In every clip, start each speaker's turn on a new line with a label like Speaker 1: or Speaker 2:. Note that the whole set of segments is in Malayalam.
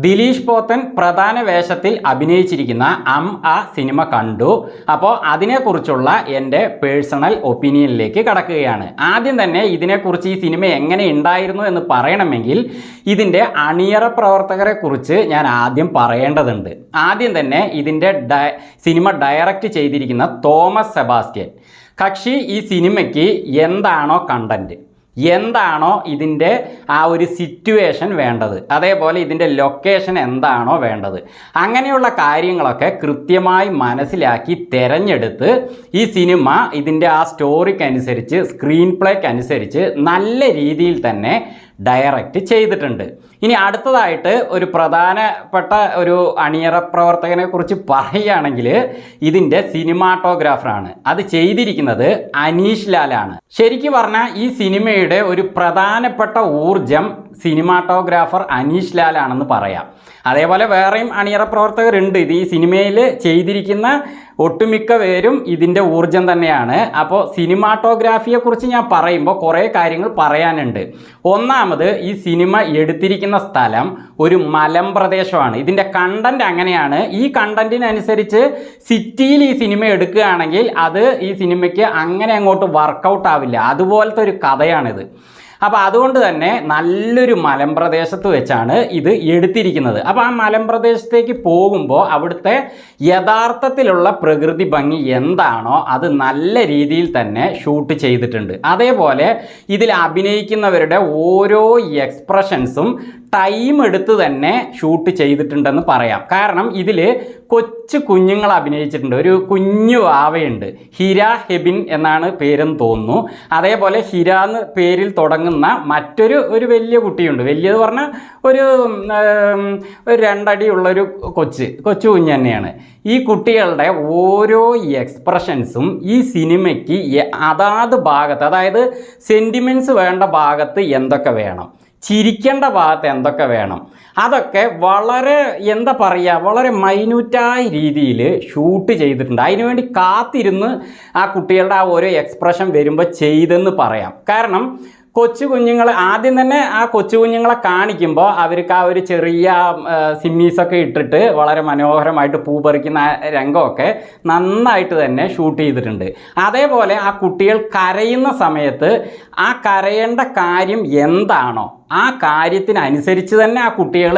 Speaker 1: ദിലീഷ് പോത്തൻ പ്രധാന വേഷത്തിൽ അഭിനയിച്ചിരിക്കുന്ന ആ സിനിമ കണ്ടു. അപ്പോൾ അതിനെക്കുറിച്ചുള്ള എൻ്റെ പേഴ്സണൽ ഒപ്പീനിയനിലേക്ക് കടക്കുകയാണ്. ആദ്യം തന്നെ ഇതിനെക്കുറിച്ച് ഈ സിനിമ എങ്ങനെ ഉണ്ടായിരുന്നു എന്ന് പറയണമെങ്കിൽ ഇതിൻ്റെ അണിയറ പ്രവർത്തകരെ കുറിച്ച് ഞാൻ ആദ്യം പറയേണ്ടതുണ്ട്. ആദ്യം തന്നെ ഇതിൻ്റെ സിനിമ ഡയറക്റ്റ് ചെയ്തിരിക്കുന്ന തോമസ് സെബാസ്റ്റ്യൻ കക്ഷി ഈ സിനിമയ്ക്ക് എന്താണോ കണ്ടൻറ്റ്, എന്താണോ ഇതിൻ്റെ ആ ഒരു സിറ്റുവേഷൻ വേണ്ടത്, അതേപോലെ ഇതിൻ്റെ ലൊക്കേഷൻ എന്താണോ വേണ്ടത്, അങ്ങനെയുള്ള കാര്യങ്ങളൊക്കെ കൃത്യമായി മനസ്സിലാക്കി തിരഞ്ഞെടുത്ത് ഈ സിനിമ ഇതിൻ്റെ ആ സ്റ്റോറിക്കനുസരിച്ച് സ്ക്രീൻ പ്ലേക്കനുസരിച്ച് നല്ല രീതിയിൽ തന്നെ ഡയറക്റ്റ് ചെയ്തിട്ടുണ്ട്. ഇനി അടുത്തതായിട്ട് ഒരു പ്രധാനപ്പെട്ട ഒരു അണിയറ പ്രവർത്തകനെ കുറിച്ച് പറയുകയാണെങ്കിൽ ഇതിൻ്റെ സിനിമാറ്റോഗ്രാഫറാണ്. അത് ചെയ്തിരിക്കുന്നത് അനീഷ് ലാലാണ്. ശരിക്കും പറഞ്ഞാൽ ഈ സിനിമയുടെ ഒരു പ്രധാനപ്പെട്ട ഊർജം സിനിമാറ്റോഗ്രാഫർ അനീഷ് ലാലാണെന്ന് പറയാം. അതേപോലെ വേറെയും അണിയറ പ്രവർത്തകരുണ്ട്. ഇത് ഈ സിനിമയിൽ ചെയ്തിരിക്കുന്ന ഒട്ടുമിക്ക പേരും ഇതിൻ്റെ ഊർജം തന്നെയാണ്. അപ്പോൾ സിനിമാറ്റോഗ്രാഫിയെക്കുറിച്ച് ഞാൻ പറയുമ്പോൾ കുറേ കാര്യങ്ങൾ പറയാനുണ്ട്. ഒന്നാമത് ഈ സിനിമ എടുത്തിരിക്കുന്ന സ്ഥലം ഒരു മലമ്പ്രദേശമാണ്. ഇതിൻ്റെ കണ്ടൻറ് അങ്ങനെയാണ്. ഈ കണ്ടൻറ്റിനനുസരിച്ച് സിറ്റിയിൽ ഈ സിനിമ എടുക്കുകയാണെങ്കിൽ അത് ഈ സിനിമയ്ക്ക് അങ്ങനെ അങ്ങോട്ട് വർക്കൗട്ട് ആവില്ല. അതുപോലത്തെ ഒരു കഥയാണിത്. അപ്പോൾ അതുകൊണ്ട് തന്നെ നല്ലൊരു മലമ്പ്രദേശത്ത് വെച്ചാണ് ഇത് എടുത്തിരിക്കുന്നത്. അപ്പോൾ ആ മലമ്പ്രദേശത്തേക്ക് പോകുമ്പോൾ അവിടുത്തെ യഥാർത്ഥത്തിലുള്ള പ്രകൃതി ഭംഗി എന്താണോ അത് നല്ല രീതിയിൽ തന്നെ ഷൂട്ട് ചെയ്തിട്ടുണ്ട്. അതേപോലെ ഇതിൽ അഭിനയിക്കുന്നവരുടെ ഓരോ എക്സ്പ്രഷൻസും ടൈം എടുത്ത് തന്നെ ഷൂട്ട് ചെയ്തിട്ടുണ്ടെന്ന് പറയാം. കാരണം ഇതിൽ കൊച്ചു കുഞ്ഞുങ്ങൾ അഭിനയിച്ചിട്ടുണ്ട്. ഒരു കുഞ്ഞു വാവയുണ്ട്, ഹിര ഹെബിൻ എന്നാണ് പേരെന്ന് തോന്നുന്നു. അതേപോലെ ഹിര എന്ന് പേരിൽ തുടങ്ങുന്ന മറ്റൊരു വലിയ കുട്ടിയുണ്ട്. വലിയത് പറഞ്ഞാൽ ഒരു 2 അടിയുള്ളൊരു കൊച്ചു കുഞ്ഞ് തന്നെയാണ്. ഈ കുട്ടികളുടെ ഓരോ എക്സ്പ്രഷൻസും ഈ സിനിമയ്ക്ക് അതാത് ഭാഗത്ത്, അതായത് സെൻറ്റിമെൻറ്റ്സ് വേണ്ട ഭാഗത്ത് എന്തൊക്കെ വേണം, ചിരിക്കേണ്ട ഭാഗത്ത് എന്തൊക്കെ വേണം, അതൊക്കെ വളരെ വളരെ മൈന്യൂട്ടായ രീതിയിൽ ഷൂട്ട് ചെയ്തിട്ടുണ്ട്. അതിനുവേണ്ടി കാത്തിരുന്ന് ആ കുട്ടികളുടെ ആ ഓരോ എക്സ്പ്രഷൻ വരുമ്പോൾ ചെയ്തെന്ന് പറയാം. കാരണം കൊച്ചു കുഞ്ഞുങ്ങൾ ആദ്യം തന്നെ ആ കൊച്ചു കുഞ്ഞുങ്ങളെ കാണിക്കുമ്പോൾ അവർക്ക് ആ ഒരു ചെറിയ സിമ്മീസൊക്കെ ഇട്ടിട്ട് വളരെ മനോഹരമായിട്ട് പൂ പറിക്കുന്ന രംഗമൊക്കെ നന്നായിട്ട് തന്നെ ഷൂട്ട് ചെയ്തിട്ടുണ്ട്. അതേപോലെ ആ കുട്ടികൾ കരയുന്ന സമയത്ത് ആ കരയേണ്ട കാര്യം എന്താണോ ആ കാര്യത്തിനനുസരിച്ച് തന്നെ ആ കുട്ടികൾ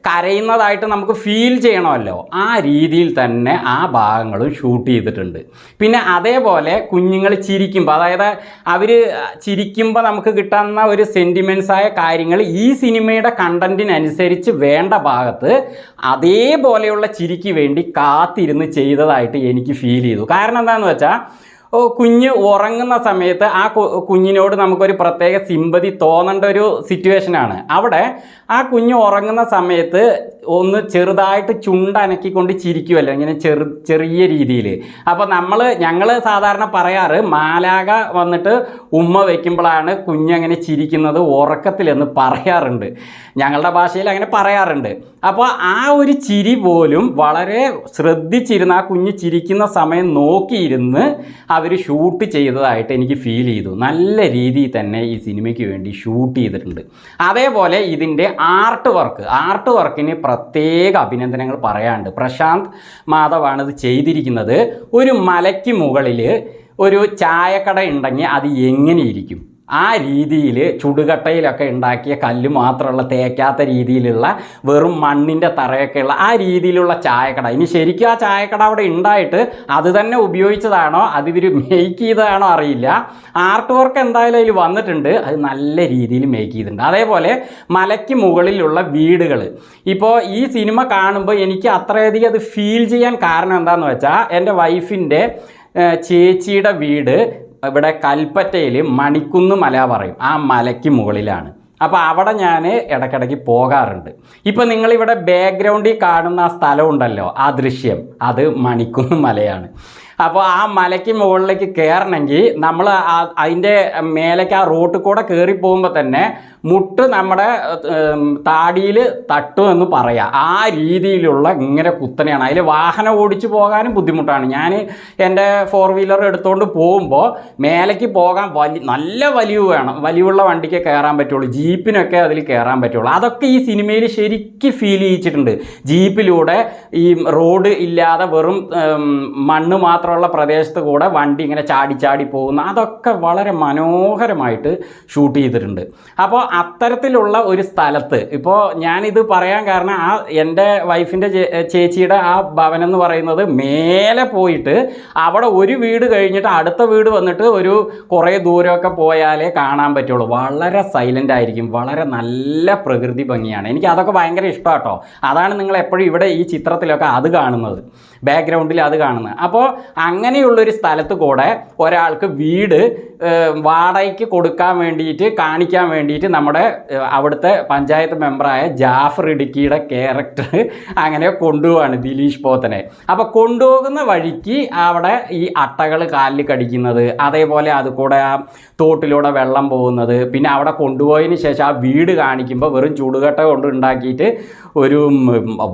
Speaker 1: കരയുന്നതായിട്ട് നമുക്ക് ഫീൽ ചെയ്യണമല്ലോ, ആ രീതിയിൽ തന്നെ ആ ഭാഗങ്ങളും ഷൂട്ട് ചെയ്തിട്ടുണ്ട്. പിന്നെ അതേപോലെ കുഞ്ഞുങ്ങൾ ചിരിക്കുമ്പോൾ, അതായത് അവർ ചിരിക്കുമ്പോൾ നമുക്ക് കിട്ടുന്ന ഒരു സെൻറ്റിമെൻറ്റ്സായ കാര്യങ്ങൾ ഈ സിനിമയുടെ കണ്ടൻറ്റിനനുസരിച്ച് വേണ്ട ഭാഗത്ത് അതേപോലെയുള്ള ചിരിക്ക് വേണ്ടി കാത്തിരുന്ന് ചെയ്തതായിട്ട് എനിക്ക് ഫീൽ ചെയ്തു. കാരണം എന്താണെന്ന് വെച്ചാൽ കുഞ്ഞ് ഉറങ്ങുന്ന സമയത്ത് ആ കുഞ്ഞിനോട് നമുക്കൊരു പ്രത്യേക സിമ്പതി തോന്നേണ്ട ഒരു സിറ്റുവേഷനാണ്. അവിടെ ആ കുഞ്ഞ് ഉറങ്ങുന്ന സമയത്ത് ഒന്ന് ചെറുതായിട്ട് ചുണ്ടനക്കിക്കൊണ്ട് ചിരിക്കുമല്ലോ, ഇങ്ങനെ ചെറിയ രീതിയിൽ. അപ്പോൾ ഞങ്ങൾ സാധാരണ പറയാറ് മാലാക വന്നിട്ട് ഉമ്മ വയ്ക്കുമ്പോഴാണ് കുഞ്ഞങ്ങനെ ചിരിക്കുന്നത് ഉറക്കത്തിലെന്ന് പറയാറുണ്ട്. ഞങ്ങളുടെ ഭാഷയിൽ അങ്ങനെ പറയാറുണ്ട്. അപ്പോൾ ആ ഒരു ചിരി പോലും വളരെ ശ്രദ്ധിച്ചിരുന്ന് ആ കുഞ്ഞ് ചിരിക്കുന്ന സമയം നോക്കിയിരുന്ന് അവർ ഷൂട്ട് ചെയ്തതായിട്ട് എനിക്ക് ഫീൽ ചെയ്തു. നല്ല രീതിയിൽ തന്നെ ഈ സിനിമയ്ക്ക് വേണ്ടി ഷൂട്ട് ചെയ്തിട്ടുണ്ട്. അതേപോലെ ഇതിൻ്റെ ആർട്ട് വർക്കിന് പ്രത്യേക അഭിനന്ദനങ്ങൾ പറയാനുണ്ട്. പ്രശാന്ത് മാധവാണ് ഇത് ചെയ്തിരിക്കുന്നത്. ഒരു മലയ്ക്ക് മുകളിൽ ഒരു ചായക്കട ഉണ്ടെങ്കിൽ അത് എങ്ങനെയിരിക്കും, ആ രീതിയിൽ ചുടുകട്ടയിലൊക്കെ ഉണ്ടാക്കിയ കല്ല് മാത്രമുള്ള തേക്കാത്ത രീതിയിലുള്ള വെറും മണ്ണിൻ്റെ തറയൊക്കെയുള്ള ആ രീതിയിലുള്ള ചായക്കട. ഇനി ശരിക്കും ആ ചായക്കട അവിടെ ഉണ്ടായിട്ട് അത് തന്നെ ഉപയോഗിച്ചതാണോ അത് ഇവർ മേക്ക് ചെയ്തതാണോ അറിയില്ല. ആർട്ട് വർക്ക് എന്തായാലും അതിൽ വന്നിട്ടുണ്ട്, അത് നല്ല രീതിയിൽ മേക്ക് ചെയ്തിട്ടുണ്ട്. അതേപോലെ മലയ്ക്ക് മുകളിലുള്ള വീടുകൾ, ഇപ്പോൾ ഈ സിനിമ കാണുമ്പോൾ എനിക്ക് അത്രയധികം അത് ഫീൽ ചെയ്യാൻ കാരണം എന്താണെന്ന് വെച്ചാൽ എൻ്റെ വൈഫിൻ്റെ ചേച്ചിയുടെ വീട് ഇവിടെ കൽപ്പറ്റയിൽ മണിക്കുന്ന് മല പറയും, ആ മലയ്ക്ക് മുകളിലാണ്. അപ്പോൾ അവിടെ ഞാൻ ഇടയ്ക്കിടയ്ക്ക് പോകാറുണ്ട്. ഇപ്പോൾ നിങ്ങളിവിടെ ബാക്ക്ഗ്രൗണ്ടിൽ കാണുന്ന ആ സ്ഥലം ഉണ്ടല്ലോ, ആ ദൃശ്യം, അത് മണിക്കുന്ന് മലയാണ്. അപ്പോൾ ആ മലയ്ക്ക് മുകളിലേക്ക് കയറണമെങ്കിൽ നമ്മൾ അതിൻ്റെ മേലേക്ക് ആ റോട്ടിൽ കൂടെ കയറി പോകുമ്പോൾ തന്നെ മുട്ട് നമ്മുടെ താടിയിൽ തട്ടുമെന്ന് പറയാം. ആ രീതിയിലുള്ള ഇങ്ങനെ കുത്തനെയാണ്. അതിൽ വാഹനം ഓടിച്ചു പോകാനും ബുദ്ധിമുട്ടാണ്. ഞാൻ എൻ്റെ 4 വീലർ എടുത്തുകൊണ്ട് പോകുമ്പോൾ മേലേക്ക് പോകാൻ നല്ല വലിയുള്ള വണ്ടിക്ക് കയറാൻ പറ്റുള്ളൂ. ജീപ്പിനൊക്കെ അതിൽ കയറാൻ പറ്റുള്ളൂ. അതൊക്കെ ഈ സിനിമയിൽ ശരിക്കും ഫീൽ ചെയ്യിച്ചിട്ടുണ്ട്. ജീപ്പിലൂടെ ഈ റോഡ് ഇല്ലാതെ വെറും മണ്ണ് മാത്രമുള്ള പ്രദേശത്ത് കൂടെ വണ്ടി ഇങ്ങനെ ചാടി പോകുന്ന അതൊക്കെ വളരെ മനോഹരമായിട്ട് ഷൂട്ട് ചെയ്തിട്ടുണ്ട്. അപ്പോൾ അത്തരത്തിലുള്ള ഒരു സ്ഥലത്ത് ഇപ്പോൾ ഞാനിത് പറയാൻ കാരണം ആ എൻ്റെ വൈഫിൻ്റെ ചേച്ചിയുടെ ആ ഭവനം എന്ന് പറയുന്നത് മേലെ പോയിട്ട് അവിടെ ഒരു വീട് കഴിഞ്ഞിട്ട് അടുത്ത വീട് വന്നിട്ട് ഒരു കുറേ ദൂരമൊക്കെ പോയാലേ കാണാൻ പറ്റുള്ളൂ. വളരെ സൈലൻ്റ് ആയിരിക്കും. വളരെ നല്ല പ്രകൃതി ഭംഗിയാണ്. എനിക്ക് അതൊക്കെ ഭയങ്കര ഇഷ്ടമാണ് കേട്ടോ. അതാണ് നിങ്ങൾ എപ്പോഴും ഇവിടെ ഈ ചിത്രത്തിലൊക്കെ അത് കാണുന്നത്, ബാക്ക്ഗ്രൗണ്ടിൽ അത് കാണുന്നത്. അപ്പോൾ അങ്ങനെയുള്ളൊരു സ്ഥലത്ത് കൂടെ ഒരാൾക്ക് വീട് വാടകയ്ക്ക് കൊടുക്കാൻ വേണ്ടിയിട്ട് കാണിക്കാൻ വേണ്ടിയിട്ട് നമ്മുടെ അവിടുത്തെ പഞ്ചായത്ത് മെമ്പറായ ജാഫർ ഇടുക്കിയുടെ ക്യാരക്ടർ അങ്ങനെ കൊണ്ടുപോവാണ് ദിലീഷ് പോത്തനെ. അപ്പോൾ കൊണ്ടുപോകുന്ന വഴിക്ക് അവിടെ ഈ അട്ടകൾ കാലിൽ കടിക്കുന്നത്, അതേപോലെ അത് കൂടെ ആ തോട്ടിലൂടെ വെള്ളം പോകുന്നത്, പിന്നെ അവിടെ കൊണ്ടുപോയതിന് ശേഷം ആ വീട് കാണിക്കുമ്പോൾ വെറും ചുടുകട്ട കൊണ്ട് ഉണ്ടാക്കിയിട്ട് ഒരു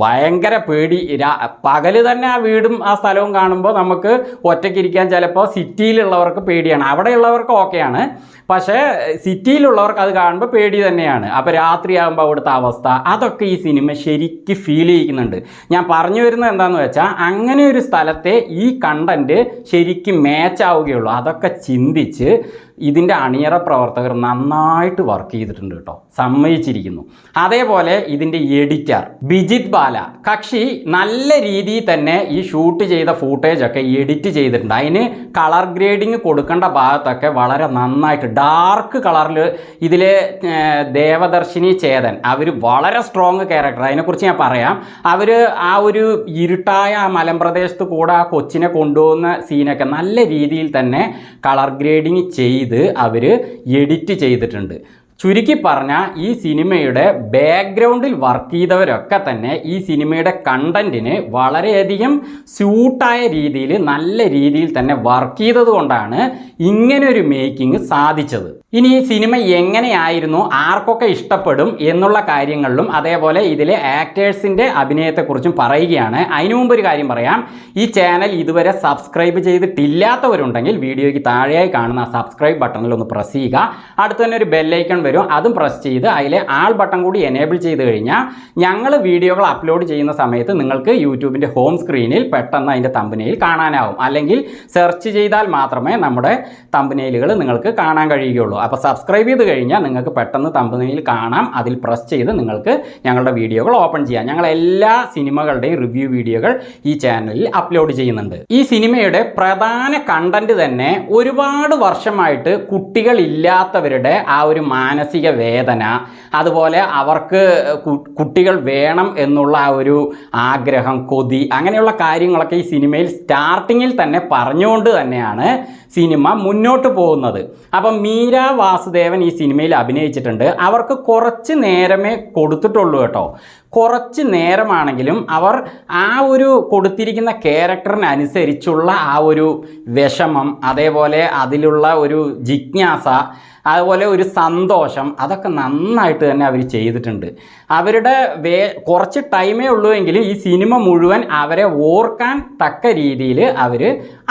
Speaker 1: ഭയങ്കര പേടി. പകല് തന്നെ ആ വീടും ആ സ്ഥലവും കാണുമ്പോൾ നമുക്ക് ഒറ്റയ്ക്കിരിക്കാൻ ചിലപ്പോൾ സിറ്റിയിലുള്ളവർക്ക് പേടിയാണ്. അവിടെയുള്ളവർക്ക് ഓക്കെയാണ്, പക്ഷേ സിറ്റിയിലുള്ളവർക്ക് അത് കാണുമ്പോൾ പേടി തന്നെയാണ്. അപ്പോൾ രാത്രിയാകുമ്പോൾ അവിടുത്തെ അവസ്ഥ അതൊക്കെ ഈ സിനിമ ശരിക്കും ഫീൽ ചെയ്യിക്കുന്നുണ്ട്. ഞാൻ പറഞ്ഞു വരുന്നത് എന്താണെന്ന് വെച്ചാൽ അങ്ങനെ ഒരു സ്ഥലത്തെ ഈ കണ്ടൻറ്റ് ശരിക്കും മാച്ച് ആവുകയുള്ളൂ. അതൊക്കെ ചിന്തിച്ച് ഇതിൻ്റെ അണിയറ പ്രവർത്തകർ നന്നായിട്ട് വർക്ക് ചെയ്തിട്ടുണ്ട് കേട്ടോ, സമ്മതിച്ചിരിക്കുന്നു. അതേപോലെ ഇതിൻ്റെ എഡിറ്റർ ബിജിത് ബാല കക്ഷി നല്ല രീതിയിൽ തന്നെ ഈ ഷൂട്ട് ചെയ്ത ഫൂട്ടേജൊക്കെ എഡിറ്റ് ചെയ്തിട്ടുണ്ട്. അതിന് കളർ ഗ്രേഡിങ് കൊടുക്കേണ്ട ഭാഗത്തൊക്കെ വളരെ നന്നായിട്ട് ഡാർക്ക് കളറിൽ ഇതിൽ ദേവദർശിനി ചേതൻ അവർ വളരെ സ്ട്രോങ് ക്യാരക്ടർ. അതിനെക്കുറിച്ച് ഞാൻ പറയാം. അവർ ആ ഒരു ഇരുട്ടായ ആ മലമ്പ്രദേശത്ത് കൂടെ ആ കൊച്ചിനെ കൊണ്ടുപോകുന്ന സീനൊക്കെ നല്ല രീതിയിൽ തന്നെ കളർ ഗ്രേഡിങ് ചെയ്ത് അവർ എഡിറ്റ് ചെയ്തിട്ടുണ്ട്. ചുരുക്കി പറഞ്ഞാൽ ഈ സിനിമയുടെ ബാക്ക്ഗ്രൗണ്ടിൽ വർക്ക് ചെയ്തവരൊക്കെ തന്നെ ഈ സിനിമയുടെ കണ്ടൻറ്റിന് വളരെയധികം സ്യൂട്ടായ രീതിയിൽ നല്ല രീതിയിൽ തന്നെ വർക്ക് ചെയ്തത് കൊണ്ടാണ് ഇങ്ങനൊരു മേക്കിംഗ് സാധിച്ചത്. ഇനി ഈ സിനിമ എങ്ങനെയായിരുന്നു, ആർക്കൊക്കെ ഇഷ്ടപ്പെടും എന്നുള്ള കാര്യങ്ങളിലും അതേപോലെ ഇതിലെ ആക്ടേഴ്സിൻ്റെ അഭിനയത്തെക്കുറിച്ചും പറയുകയാണ്. അതിനു മുമ്പ് ഒരു കാര്യം പറയാം. ഈ ചാനൽ ഇതുവരെ സബ്സ്ക്രൈബ് ചെയ്തിട്ടില്ലാത്തവരുണ്ടെങ്കിൽ വീഡിയോയ്ക്ക് താഴെയായി കാണുന്ന സബ്സ്ക്രൈബ് ബട്ടണിൽ ഒന്ന് പ്രസ് ചെയ്യുക. അടുത്ത് തന്നെ ഒരു ബെല്ലൈക്കൺ വരും, അതും പ്രസ് ചെയ്ത് അതിലെ ആൾ ബട്ടൺ കൂടി എനേബിൾ ചെയ്ത് കഴിഞ്ഞാൽ ഞങ്ങൾ വീഡിയോകൾ അപ്ലോഡ് ചെയ്യുന്ന സമയത്ത് നിങ്ങൾക്ക് യൂട്യൂബിൻ്റെ ഹോം സ്ക്രീനിൽ പെട്ടെന്ന് അതിൻ്റെ തമ്പനെയിൽ കാണാനാവും. അല്ലെങ്കിൽ സെർച്ച് ചെയ്താൽ മാത്രമേ നമ്മുടെ തമ്പനെയിലുകൾ നിങ്ങൾക്ക് കാണാൻ കഴിയുകയുള്ളൂ. അപ്പോൾ സബ്സ്ക്രൈബ് ചെയ്ത് കഴിഞ്ഞാൽ നിങ്ങൾക്ക് പെട്ടെന്ന് തമ്പനെയിൽ കാണാം. അതിൽ പ്രസ് ചെയ്ത് നിങ്ങൾക്ക് ഞങ്ങളുടെ വീഡിയോകൾ ഓപ്പൺ ചെയ്യാം. ഞങ്ങൾ എല്ലാ സിനിമകളുടെയും റിവ്യൂ വീഡിയോകൾ ഈ ചാനലിൽ അപ്ലോഡ് ചെയ്യുന്നുണ്ട്. ഈ സിനിമയുടെ പ്രധാന കണ്ടന്റ് തന്നെ ഒരുപാട് വർഷമായിട്ട് കുട്ടികളില്ലാത്തവരുടെ ആ ഒരു മാനസിക വേദന, അതുപോലെ അവർക്ക് കുട്ടികൾ വേണം എന്നുള്ള ആ ഒരു ആഗ്രഹം, കൊതി, അങ്ങനെയുള്ള കാര്യങ്ങളൊക്കെ ഈ സിനിമയിൽ സ്റ്റാർട്ടിങ്ങിൽ തന്നെ പറഞ്ഞുകൊണ്ട് തന്നെയാണ് സിനിമ മുന്നോട്ട് പോകുന്നത്. അപ്പം മീര വാസുദേവൻ ഈ സിനിമയിൽ അഭിനയിച്ചിട്ടുണ്ട്. അവർക്ക് കുറച്ച് നേരമേ കൊടുത്തിട്ടുള്ളൂ കേട്ടോ. കുറച്ച് നേരമാണെങ്കിലും അവർ ആ ഒരു കൊടുത്തിരിക്കുന്ന ക്യാരക്ടറിനനുസരിച്ചുള്ള ആ ഒരു വിഷമം, അതേപോലെ അതിലുള്ള ഒരു ജിജ്ഞാസ, അതുപോലെ ഒരു സന്തോഷം, അതൊക്കെ നന്നായിട്ട് തന്നെ അവർ ചെയ്തിട്ടുണ്ട്. അവരുടെ കുറച്ച് ടൈമേ ഉള്ളൂ എങ്കിലും ഈ സിനിമ മുഴുവൻ അവരെ ഓർക്കാൻ തക്ക രീതിയിൽ അവർ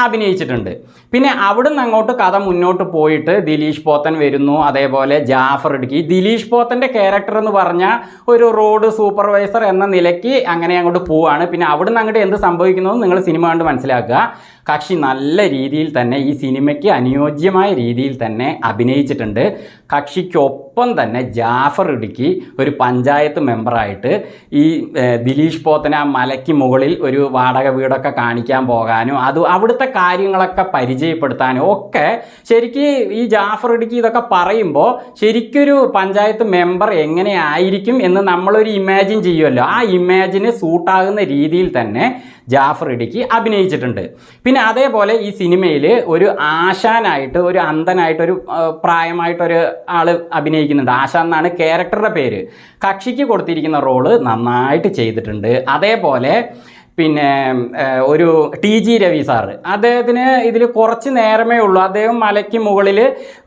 Speaker 1: അഭിനയിച്ചിട്ടുണ്ട്. പിന്നെ അവിടുന്ന് അങ്ങോട്ട് കഥ മുന്നോട്ട് പോയിട്ട് ദിലീഷ് പോത്തൻ വരുന്നു, അതേപോലെ ജാഫർ ഇടുക്കി. ദിലീഷ് പോത്തൻ്റെ ക്യാരക്ടർ എന്ന് പറഞ്ഞാൽ ഒരു റോഡ് സൂപ്പർവൈസർ എന്ന നിലയ്ക്ക് അങ്ങനെ അങ്ങോട്ട് പോവുകയാണ്. പിന്നെ അവിടുന്ന് അങ്ങോട്ട് എന്ത് സംഭവിക്കുന്നതെന്ന് നിങ്ങൾ സിനിമ കണ്ട് മനസ്സിലാക്കുക. കക്ഷി നല്ല രീതിയിൽ തന്നെ ഈ സിനിമയ്ക്ക് അനുയോജ്യമായ രീതിയിൽ തന്നെ അഭിനയിച്ചിട്ടുണ്ട്. കക്ഷിക്കൊപ്പം തന്നെ ജാഫർ ഇടുക്കി ഒരു പഞ്ചായത്ത് മെമ്പറായിട്ട് ഈ ദിലീഷ് പോത്തനെ ആ മലയ്ക്ക് മുകളിൽ ഒരു വാടക വീടൊക്കെ കാണിക്കാൻ പോകാനും അവിടുത്തെ കാര്യങ്ങളൊക്കെ പരിചയപ്പെടുത്താനും ഒക്കെ ശരിക്ക് ഈ ജാഫർ ഇടുക്കി ഇതൊക്കെ പറയുമ്പോൾ ശരിക്കൊരു പഞ്ചായത്ത് മെമ്പർ എങ്ങനെയായിരിക്കും എന്ന് നമ്മളൊരു ഇമാജിൻ ചെയ്യുമല്ലോ. ആ ഇമാജിന് സൂട്ടാകുന്ന രീതിയിൽ തന്നെ ജാഫർ ഇടുക്കി അഭിനയിച്ചിട്ടുണ്ട്. പിന്നെ അതേപോലെ ഈ സിനിമയിൽ ഒരു ആശാനായിട്ട്, ഒരു അന്ധനായിട്ടൊരു പ്രായമായിട്ടൊരു ആൾ അഭിനയിക്കുന്നുണ്ട്. ആശാൻ എന്നാണ് ക്യാരക്ടറുടെ പേര്. കക്ഷിക്ക് കൊടുത്തിരിക്കുന്ന റോള് നന്നായിട്ട് ചെയ്തിട്ടുണ്ട്. അതേപോലെ പിന്നെ ഒരു TG രവി സാറ്, അദ്ദേഹത്തിന് ഇതിൽ കുറച്ച് നേരമേ ഉള്ളൂ. അദ്ദേഹം മലയ്ക്ക് മുകളിൽ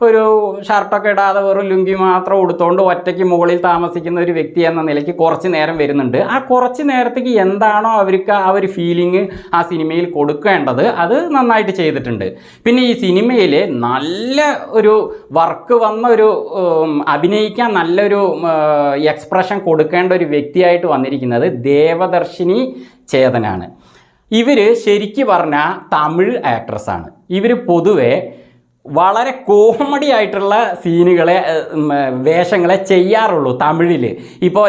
Speaker 1: ഒരു ഷർട്ടൊക്കെ ഇടാതെ വെറും ലുങ്കി മാത്രം ഉടുത്തുകൊണ്ട് ഒറ്റയ്ക്ക് മുകളിൽ താമസിക്കുന്ന ഒരു വ്യക്തി എന്ന നിലയ്ക്ക് കുറച്ച് നേരം വരുന്നുണ്ട്. ആ കുറച്ച് നേരത്തേക്ക് എന്താണോ അവർക്ക് ആ ഒരു ഫീലിംഗ് ആ സിനിമയിൽ കൊടുക്കേണ്ടത് അത് നന്നായിട്ട് ചെയ്തിട്ടുണ്ട്. പിന്നെ ഈ സിനിമയിൽ നല്ല ഒരു വർക്ക് വന്ന ഒരു അഭിനയിക്കാൻ നല്ലൊരു എക്സ്പ്രഷൻ കൊടുക്കേണ്ട ഒരു വ്യക്തിയായിട്ട് വന്നിരിക്കുന്നത് ദേവദർശിനി ചേതനാണ്. ഇവർ ശരിക്ക് പറഞ്ഞാൽ തമിഴ് ആക്ട്രസ്സാണ്. ഇവർ പൊതുവെ വളരെ കോമഡി ആയിട്ടുള്ള സീനുകളെ വേഷങ്ങളെ ചെയ്യാറുള്ളൂ തമിഴിൽ. ഇപ്പോൾ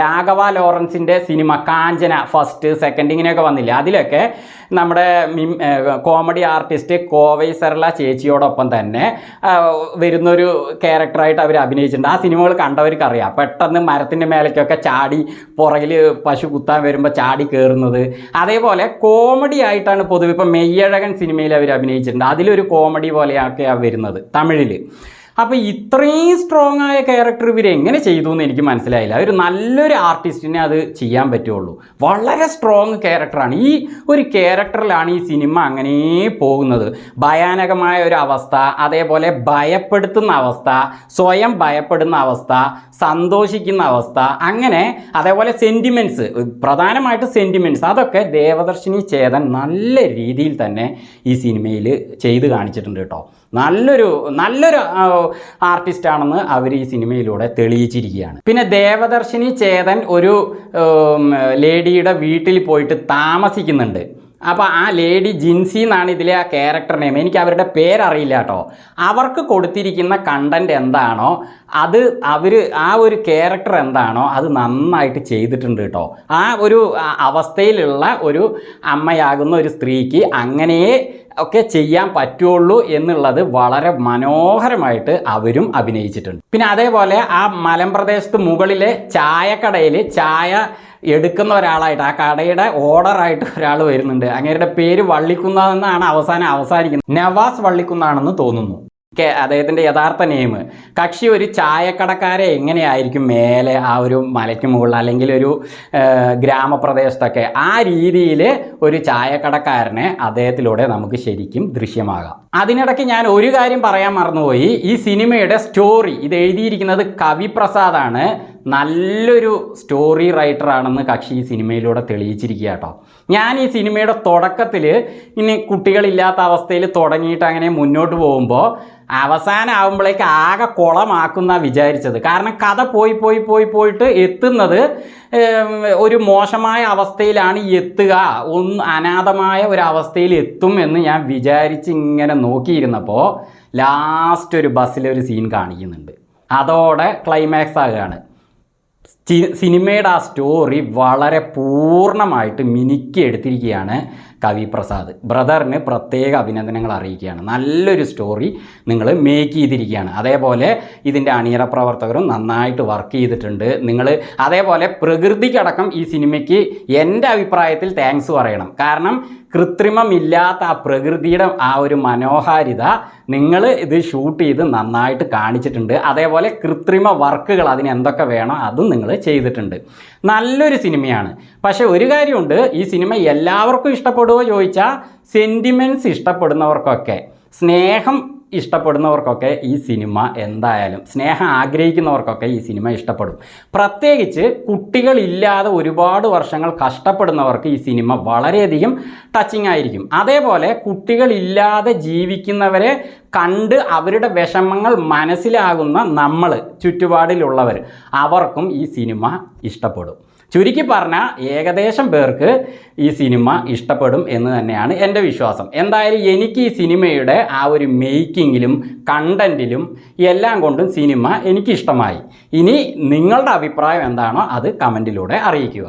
Speaker 1: രാഘവ ലോറൻസിൻ്റെ സിനിമ കാഞ്ചന ഫസ്റ്റ് സെക്കൻഡ് ഇങ്ങനെയൊക്കെ വന്നില്ലേ, അതിലൊക്കെ നമ്മുടെ കോമഡി ആർട്ടിസ്റ്റ് കോവൈ സരള ചേച്ചിയോടൊപ്പം തന്നെ വരുന്നൊരു ക്യാരക്ടറായിട്ട് അവർ അഭിനയിച്ചിട്ടുണ്ട്. ആ സിനിമകൾ കണ്ടവർക്കറിയാം. പെട്ടെന്ന് മരത്തിൻ്റെ മേലേക്കൊക്കെ ചാടി പുറകിൽ പശു കുത്താൻ വരുമ്പോൾ ചാടി കയറുന്നത്. അതേപോലെ കോമഡി ആയിട്ടാണ് പൊതുവെ ഇപ്പോൾ മെയ്യഴകൻ സിനിമയിൽ അവർ അഭിനയിച്ചിട്ടുണ്ട്. അതിലൊരു കോമഡി പോലെയൊക്കെയാണ് വരുന്നത് തമിഴിൽ. അപ്പോൾ ഇത്രയും സ്ട്രോങ് ആയ ക്യാരക്ടർ ഇവർ എങ്ങനെ ചെയ്തു എന്ന് എനിക്ക് മനസ്സിലായില്ല. ഒരു നല്ലൊരു ആർട്ടിസ്റ്റിനെ അത് ചെയ്യാൻ പറ്റുള്ളൂ. വളരെ സ്ട്രോങ് ക്യാരക്ടറാണ്. ഈ ഒരു ക്യാരക്ടറിലാണ് ഈ സിനിമ അങ്ങനെ പോകുന്നത്. ഭയാനകമായ ഒരു അവസ്ഥ, അതേപോലെ ഭയപ്പെടുത്തുന്ന അവസ്ഥ, സ്വയം ഭയപ്പെടുന്ന അവസ്ഥ, സന്തോഷിക്കുന്ന അവസ്ഥ, അങ്ങനെ അതേപോലെ സെൻറ്റിമെൻറ്റ്സ്, പ്രധാനമായിട്ട് സെൻറ്റിമെൻറ്റ്സ്, അതൊക്കെ ദേവദർശിനി ചേതൻ നല്ല രീതിയിൽ തന്നെ ഈ സിനിമയിൽ ചെയ്ത് കാണിച്ചിട്ടുണ്ട് കേട്ടോ. നല്ലൊരു ആർട്ടിസ്റ്റാണെന്ന് അവർ ഈ സിനിമയിലൂടെ തെളിയിച്ചിരിക്കുകയാണ്. പിന്നെ ദേവദർശിനി ചേതൻ ഒരു ലേഡിയുടെ വീട്ടിൽ പോയിട്ട് താമസിക്കുന്നുണ്ട്. അപ്പോൾ ആ ലേഡി ജിൻസി എന്നാണ് ഇതിലെ ആ ക്യാരക്ടർ നെയിം. എനിക്ക് അവരുടെ പേരറിയില്ല കേട്ടോ. അവർക്ക് കൊടുത്തിരിക്കുന്ന കണ്ടൻറ്റ് എന്താണോ അത് ആ ഒരു ക്യാരക്ടർ എന്താണോ അത് നന്നായിട്ട് ചെയ്തിട്ടുണ്ട് കേട്ടോ. ആ ഒരു അവസ്ഥയിലുള്ള ഒരു അമ്മയാകുന്ന ഒരു സ്ത്രീക്ക് അങ്ങനെ ഒക്കെ ചെയ്യാൻ പറ്റുള്ളൂ എന്നുള്ളത് വളരെ മനോഹരമായിട്ട് അവരും അഭിനയിച്ചിട്ടുണ്ട്. പിന്നെ അതേപോലെ ആ മലമ്പ്രദേശത്ത് മുകളിലെ ചായക്കടയിൽ ചായ എടുക്കുന്ന ഒരാളായിട്ട്, ആ കടയുടെ ഓർഡറായിട്ട് ഒരാൾ വരുന്നുണ്ട്. അങ്ങേരുടെ പേര് വള്ളിക്കുന്നാണെന്നാണ് അവസാനിക്കുന്നത്. നവാസ് വള്ളിക്കുന്നാണെന്ന് തോന്നുന്നു അദ്ദേഹത്തിൻ്റെ യഥാർത്ഥ നെയിം. കക്ഷി ഒരു ചായക്കടക്കാരെ എങ്ങനെയായിരിക്കും മേലെ ആ ഒരു മലയ്ക്ക് മുകളിൽ അല്ലെങ്കിൽ ഒരു ഗ്രാമപ്രദേശത്തൊക്കെ ആ രീതിയിൽ ഒരു ചായക്കടക്കാരനെ അദ്ദേഹത്തിലൂടെ നമുക്ക് ശരിക്കും ദൃശ്യമാകാം. അതിനിടയ്ക്ക് ഞാൻ ഒരു കാര്യം പറയാൻ മറന്നുപോയി. ഈ സിനിമയുടെ സ്റ്റോറി ഇത് എഴുതിയിരിക്കുന്നത് കവിപ്രസാദാണ്. നല്ലൊരു സ്റ്റോറി റൈറ്ററാണെന്ന് കക്ഷി ഈ സിനിമയിലൂടെ തെളിയിച്ചിരിക്കുക കേട്ടോ. ഞാൻ ഈ സിനിമയുടെ തുടക്കത്തിൽ ഇനി കുട്ടികളില്ലാത്ത അവസ്ഥയിൽ തുടങ്ങിയിട്ട് അങ്ങനെ മുന്നോട്ട് പോകുമ്പോൾ അവസാനം ആകുമ്പോഴേക്ക് ആകെ കുളമാക്കുന്ന വിചാരിച്ചത്. കാരണം കഥ പോയിട്ട് എത്തുന്നത് ഒരു മോശമായ അവസ്ഥയിലാണ് എത്തുക. അനാഥമായ ഒരു അവസ്ഥയിൽ എത്തും എന്ന് ഞാൻ വിചാരിച്ച് ഇങ്ങനെ നോക്കിയിരുന്നപ്പോൾ ലാസ്റ്റ് ഒരു ബസ്സിലൊരു സീൻ കാണിക്കുന്നുണ്ട്. അതോടെ ക്ലൈമാക്സ് ആകുകയാണ്. സിനിമയുടെ ആ സ്റ്റോറി വളരെ പൂർണ്ണമായിട്ട് മിനുക്കി എടുത്തിരിക്കുകയാണ് കവിപ്രസാദ്. ബ്രദറിന് പ്രത്യേക അഭിനന്ദനങ്ങൾ അറിയിക്കുകയാണ്. നല്ലൊരു സ്റ്റോറി നിങ്ങൾ മേക്ക് ചെയ്തിരിക്കുകയാണ്. അതേപോലെ ഇതിൻ്റെ അണിയറ പ്രവർത്തകരും നന്നായിട്ട് വർക്ക് ചെയ്തിട്ടുണ്ട്. അതേപോലെ പ്രകൃതിക്കടക്കം ഈ സിനിമയ്ക്ക് എൻ്റെ അഭിപ്രായത്തിൽ താങ്ക്സ് പറയണം. കാരണം കൃത്രിമമില്ലാത്ത ആ പ്രകൃതിയുടെ ആ ഒരു മനോഹാരിത നിങ്ങൾ ഇത് ഷൂട്ട് ചെയ്ത് നന്നായിട്ട് കാണിച്ചിട്ടുണ്ട്. അതേപോലെ കൃത്രിമ വർക്കുകൾ അതിന് എന്തൊക്കെ വേണോ അതും നിങ്ങൾ ചെയ്തിട്ടുണ്ട്. നല്ലൊരു സിനിമയാണ്. പക്ഷേ ഒരു കാര്യമുണ്ട്, ഈ സിനിമ എല്ലാവർക്കും ഇഷ്ടപ്പെടുമോ ചോദിച്ചാൽ സെൻറ്റിമെൻറ്റ്സ് ഇഷ്ടപ്പെടുന്നവർക്കൊക്കെ, സ്നേഹം ഇഷ്ടപ്പെടുന്നവർക്കൊക്കെ ഈ സിനിമ എന്തായാലും, സ്നേഹം ആഗ്രഹിക്കുന്നവർക്കൊക്കെ ഈ സിനിമ ഇഷ്ടപ്പെടും. പ്രത്യേകിച്ച് കുട്ടികളില്ലാതെ ഒരുപാട് വർഷങ്ങൾ കഷ്ടപ്പെടുന്നവർക്ക് ഈ സിനിമ വളരെയധികം ടച്ചിങ് ആയിരിക്കും. അതേപോലെ കുട്ടികളില്ലാതെ ജീവിക്കുന്നവരെ കണ്ട് അവരുടെ വിഷമങ്ങൾ മനസ്സിലാകുന്ന നമ്മൾ, ചുറ്റുപാടിലുള്ളവർ, അവർക്കും ഈ സിനിമ ഇഷ്ടപ്പെടും. ചുരുക്കി പറഞ്ഞാൽ ഏകദേശം പേർക്ക് ഈ സിനിമ ഇഷ്ടപ്പെടും എന്ന് തന്നെയാണ് എൻ്റെ വിശ്വാസം. എന്തായാലും എനിക്ക് ഈ സിനിമയുടെ ആ ഒരു മേക്കിങ്ങിലും കണ്ടൻറ്റിലും എല്ലാം കൊണ്ടും സിനിമ എനിക്കിഷ്ടമായി. ഇനി നിങ്ങളുടെ അഭിപ്രായം എന്താണോ അത് കമൻറ്റിലൂടെ അറിയിക്കുക.